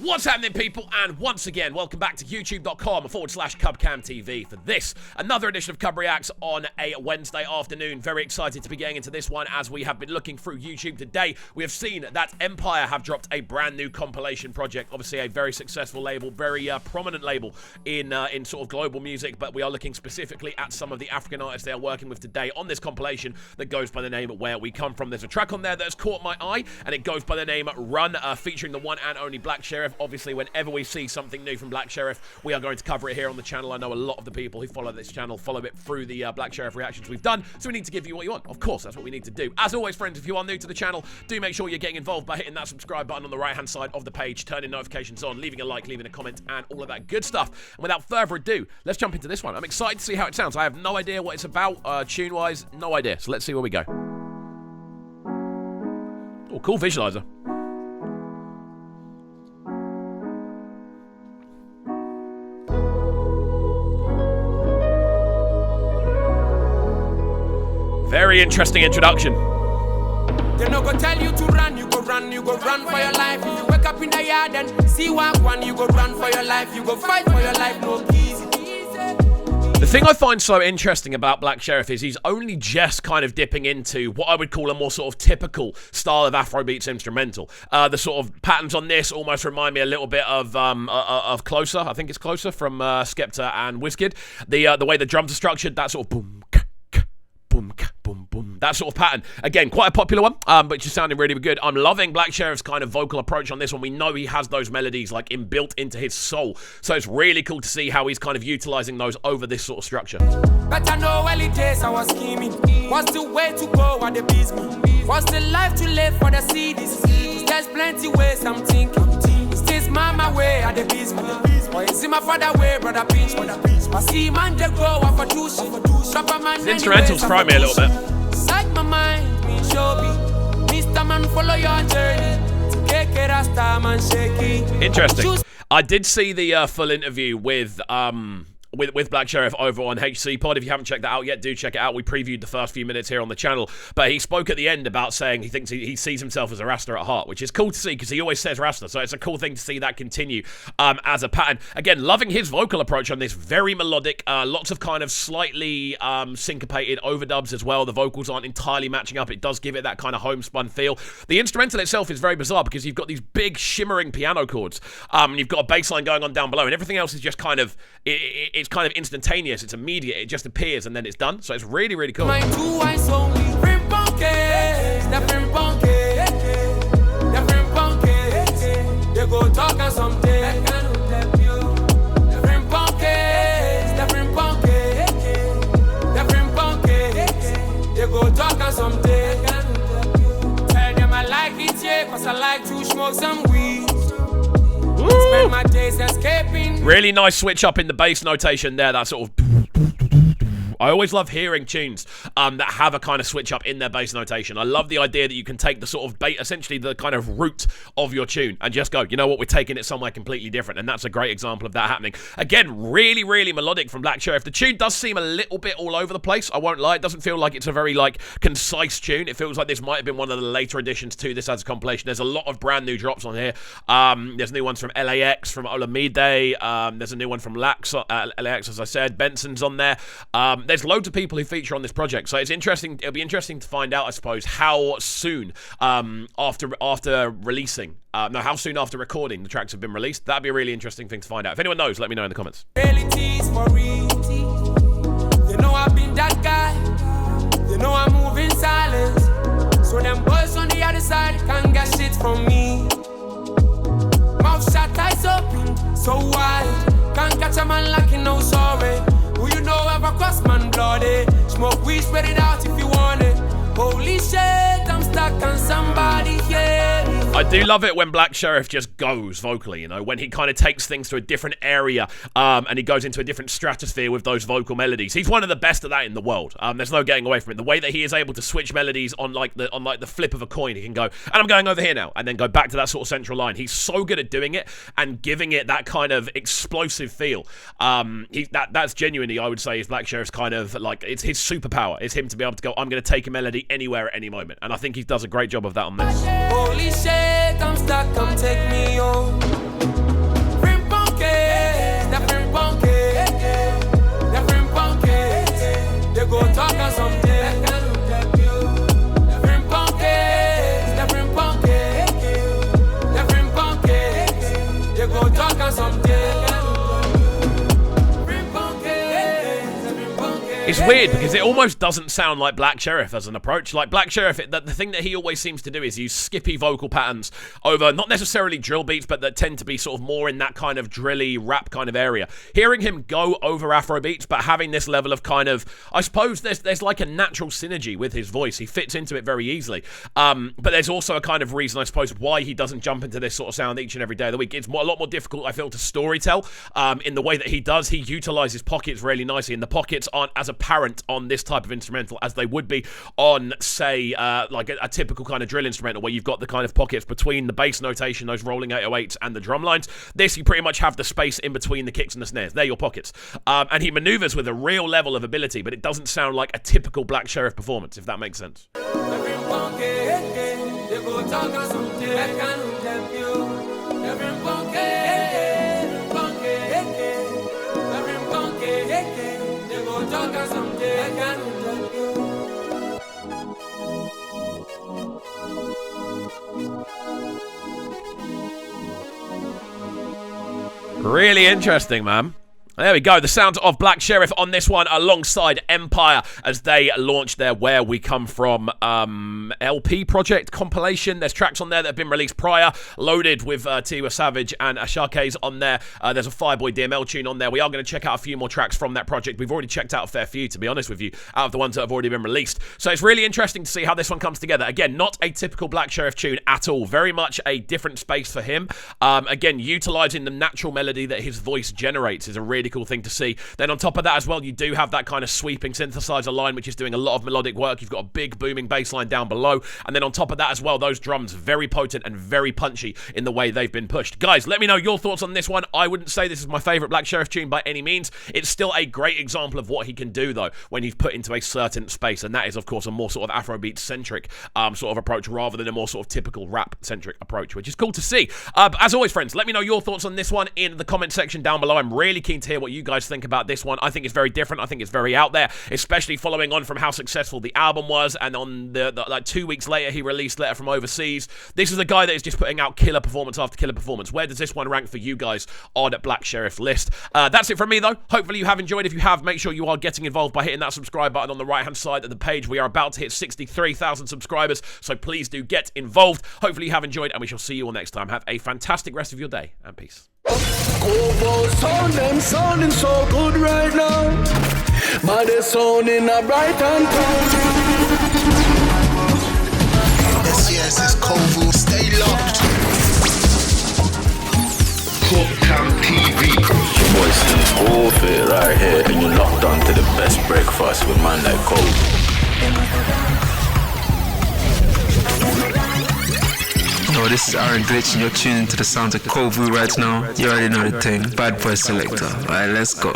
What's happening, people? And once again, welcome back to youtube.com/CubCamTV for this, another edition of CUBREACTS on a Wednesday afternoon. Very excited to be getting into this one as we have been looking through YouTube today. We have seen that Empire have dropped a brand new compilation project. Obviously, a very successful label, very prominent label in sort of global music, but we are looking specifically at some of the African artists they are working with today on this compilation that goes by the name of Where We Come From. There's a track on there that has caught my eye, and it goes by the name Run, featuring the one and only Black Sherif. Obviously, whenever we see something new from Black Sherif, we are going to cover it here on the channel. I know a lot of the people who follow this channel follow it through the Black Sherif reactions we've done, so we need to give you what you want. Of course, that's what we need to do. As always, friends, if you are new to the channel, do make sure you're getting involved by hitting that subscribe button on the right-hand side of the page, turning notifications on, leaving a like, leaving a comment, and all of that good stuff. And without further ado, let's jump into this one. I'm excited to see how it sounds. I have no idea what it's about, tune-wise, no idea. So let's see where we go. Oh, cool visualizer. Very interesting introduction. They no go tell you to run, you go run for your life. If you wake up in the yard and see one, you go run for your life, you go fight for your life, no easy. The thing I find so interesting about Black Sherif is he's only just kind of dipping into what I would call a more sort of typical style of Afrobeats instrumental. The sort of patterns on this almost remind me a little bit of Closer. I think it's Closer from Skepta and Wizkid. The way the drums are structured, that sort of boom, boom, boom, boom, that sort of pattern. Again, quite a popular one, but just sounding really good. I'm loving Black Sherif's kind of vocal approach on this one. We know he has those melodies like inbuilt into his soul, so it's really cool to see how he's kind of utilizing those over this sort of structure. Better know early days I was scheming. What's the way to go at the business? What's the life to live for the cities? There's plenty ways I'm thinking. It's mama way at the business. Or is it my father way, brother pinch me? I see man they go off a douche. The instrumentals fry me a little bit. Side my mind, me show me. Mr. Man, follow your journey. Take it as time and shaky. Interesting. I did see the full interview with Black Sherif over on HC Pod. If you haven't checked that out yet, do check it out. We previewed the first few minutes here on the channel, but he spoke at the end about saying he thinks he sees himself as a Rasta at heart, which is cool to see because he always says Rasta, so it's a cool thing to see that continue as a pattern. Again, loving his vocal approach on this, very melodic, lots of kind of slightly syncopated overdubs as well. The vocals aren't entirely matching up. It does give it that kind of homespun feel. The instrumental itself is very bizarre because you've got these big shimmering piano chords, and you've got a bass line going on down below, and everything else is just kind of it's kind of instantaneous, it's immediate, it just appears and then it's done, so it's really, really cool. My two eyes only they go talk and something. They go talk and something. Tell them I like it, yeah, cause I like to smoke some weed. Spend my days escaping. Really nice switch up in the bass notation there, that sort of... I always love hearing tunes that have a kind of switch up in their bass notation. I love the idea that you can take the sort of essentially the kind of root of your tune and just go, you know what, we're taking it somewhere completely different, and that's a great example of that happening. Again, really, really melodic from Black Sherif. The tune does seem a little bit all over the place, I won't lie. It doesn't feel like it's a very, like, concise tune. It feels like this might have been one of the later additions to this as a compilation. There's a lot of brand new drops on here. There's new ones from l.a.x, from Olamide. There's a new one from l.a.x, as I said. Benson's on there. There's loads of people who feature on this project, so it's interesting. It'll be interesting to find out, I suppose, how soon after releasing, how soon after recording the tracks have been released. That'd be a really interesting thing to find out. If anyone knows, let me know in the comments. Realities for real. They know I've been that guy. They know I move in silence. So them boys on the other side can't get shit from me. Mouth shut, eyes open, so wide. Can't catch a man like no sorry. Who you know ever cross man bloody? Smoke weed, spread it out if you want it. Holy shit, I'm stuck on somebody here. I do love it when Black Sherif just goes vocally, you know, when he kind of takes things to a different area and he goes into a different stratosphere with those vocal melodies. He's one of the best at that in the world. There's no getting away from it. The way that he is able to switch melodies on like the flip of a coin, he can go, and I'm going over here now, and then go back to that sort of central line. He's so good at doing it and giving it that kind of explosive feel. That's genuinely, I would say, is Black Sherif's kind of like, it's his superpower. It's him to be able to go, I'm going to take a melody anywhere at any moment, and I think he does a great job of that on this. Holy shit, I'm stuck, come take me home. They go talk on something. They go talk on something. It's weird because it almost doesn't sound like Black Sherif as an approach. Like Black Sherif, the thing that he always seems to do is use skippy vocal patterns over not necessarily drill beats, but that tend to be sort of more in that kind of drilly rap kind of area. Hearing him go over Afro beats, but having this level of kind of, I suppose there's like a natural synergy with his voice. He fits into it very easily. But there's also a kind of reason, I suppose, why he doesn't jump into this sort of sound each and every day of the week. It's a lot more difficult, I feel, to storytell in the way that he does. He utilizes pockets really nicely, and the pockets aren't as apparent on this type of instrumental as they would be on, say, like a typical kind of drill instrumental where you've got the kind of pockets between the bass notation, those rolling 808s, and the drum lines. This, you pretty much have the space in between the kicks and the snares. They're your pockets. And he maneuvers with a real level of ability, but it doesn't sound like a typical Black Sherif performance, if that makes sense. Really interesting, man. There we go, the sound of Black Sherif on this one alongside Empire as they launch their Where We Come From LP project compilation. There's tracks on there that have been released prior, loaded with Tiwa Savage and Ashake's on there. There's a Fireboy DML tune on there. We are going to check out a few more tracks from that project. We've already checked out a fair few, to be honest with you, out of the ones that have already been released. So it's really interesting to see how this one comes together. Again, not a typical Black Sherif tune at all. Very much a different space for him. Again, utilizing the natural melody that his voice generates is a really cool thing to see. Then on top of that as well, you do have that kind of sweeping synthesizer line, which is doing a lot of melodic work. You've got a big booming bass line down below. And then on top of that as well, those drums, very potent and very punchy in the way they've been pushed. Guys, let me know your thoughts on this one. I wouldn't say this is my favorite Black Sherif tune by any means. It's still a great example of what he can do, though, when he's put into a certain space. And that is, of course, a more sort of Afrobeat-centric sort of approach rather than a more sort of typical rap-centric approach, which is cool to see. As always, friends, let me know your thoughts on this one in the comment section down below. I'm really keen to hear what you guys think about this one. I think it's very different. I think it's very out there, especially following on from how successful the album was, and on the like 2 weeks later he released Letter From Overseas. This is a guy that is just putting out killer performance after killer performance. Where does this one rank for you guys on Black Sherif list? That's it from me, though. Hopefully you have enjoyed. If you have, make sure you are getting involved by hitting that subscribe button on the right hand side of the page. We are about to hit 63,000 subscribers, so please do get involved. Hopefully you have enjoyed, and we shall see you all next time. Have a fantastic rest of your day, and peace. Them sounding so good right now. My they sounding a bright and proud. Yes, it's Kovu. Stay locked. Cooktown TV. Your boy's in all fit right here, and you're locked on to the best breakfast with man like Kovu. Yo, this is Aaron Glitch and you're tuning to the sounds of Kovu right now. You already know the thing. Bad boy selector. Alright, let's go.